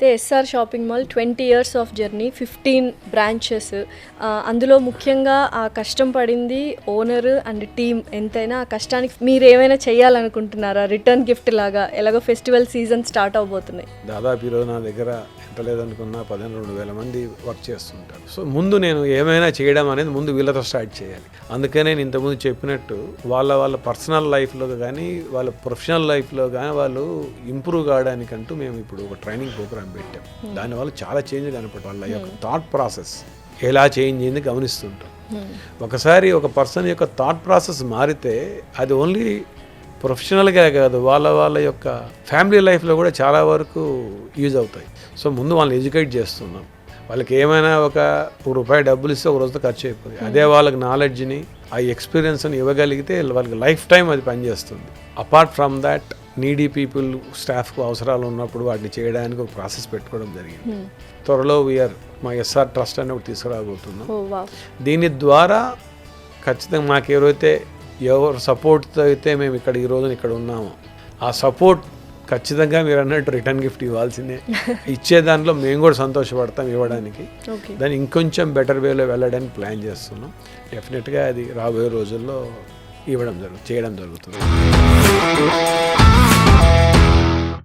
అయితే SR shopping mall 20 years of journey, 15 branches. అందులో ముఖ్యంగా ఆ కష్టం పడింది ఓనర్ అండ్ టీమ్. ఎంతైనా ఆ కష్టానికి మీరు ఏమైనా చేయాలనుకుంటున్నారా రిటర్న్ గిఫ్ట్ లాగా? ఎలాగో ఫెస్టివల్ సీజన్ స్టార్ట్ అవబోతున్నాయి. దాదాపు ఈరోజు నా దగ్గర ఎంత లేదనుకున్నా 12,000 మంది వర్క్ చేస్తుంటారు. సో ముందు నేను ఏమైనా చేయడం అనేది ముందు వీళ్ళతో స్టార్ట్ చేయాలి. అందుకే నేను ఇంతకుముందు చెప్పినట్టు వాళ్ళ పర్సనల్ లైఫ్లో కానీ వాళ్ళ ప్రొఫెషనల్ లైఫ్లో కానీ వాళ్ళు ఇంప్రూవ్ కావడానికంటూ మేము ఇప్పుడు ఒక ట్రైనింగ్ ప్రోగ్రామ్ పెట్టాం. దానివల్ల చాలా చేంజ్ కనపడదు. వాళ్ళ యొక్క థాట్ ప్రాసెస్ ఎలా చేంజ్ అయింది గమనిస్తుంటాం. ఒకసారి ఒక పర్సన్ యొక్క థాట్ ప్రాసెస్ మారితే అది ఓన్లీ ప్రొఫెషనల్గా కాదు, వాళ్ళ యొక్క ఫ్యామిలీ లైఫ్లో కూడా చాలా వరకు యూజ్ అవుతాయి. సో ముందు వాళ్ళని ఎడ్యుకేట్ చేస్తున్నాం. వాళ్ళకి ఏమైనా ₹1 డబ్బులు ఇస్తే ఒక రోజుతో ఖర్చు అయిపోతుంది. అదే వాళ్ళకి నాలెడ్జ్ని ఆ ఎక్స్పీరియన్స్ని ఇవ్వగలిగితే వాళ్ళకి లైఫ్ టైం అది పనిచేస్తుంది. Apart from that needy people స్టాఫ్కు అవసరాలు ఉన్నప్పుడు వాటిని చేయడానికి ఒక ప్రాసెస్ పెట్టుకోవడం జరిగింది. త్వరలో మా ఎస్ఆర్ ట్రస్ట్ అని ఒకటి తీసుకురాబోతున్నాం. దీని ద్వారా ఖచ్చితంగా మాకు ఎవరు సపోర్ట్తో అయితే మేము ఈ రోజున ఇక్కడ ఉన్నామో ఆ సపోర్ట్ ఖచ్చితంగా మీరు అన్నట్టు రిటర్న్ గిఫ్ట్ ఇవ్వాల్సిందే. ఇచ్చే దాంట్లో మేము కూడా సంతోషపడతాం ఇవ్వడానికి. దాన్ని ఇంకొంచెం బెటర్ వేలో వెళ్ళడానికి ప్లాన్ చేస్తున్నాం. డెఫినెట్గా అది రాబోయే రోజుల్లో చేయడం జరుగుతుంది.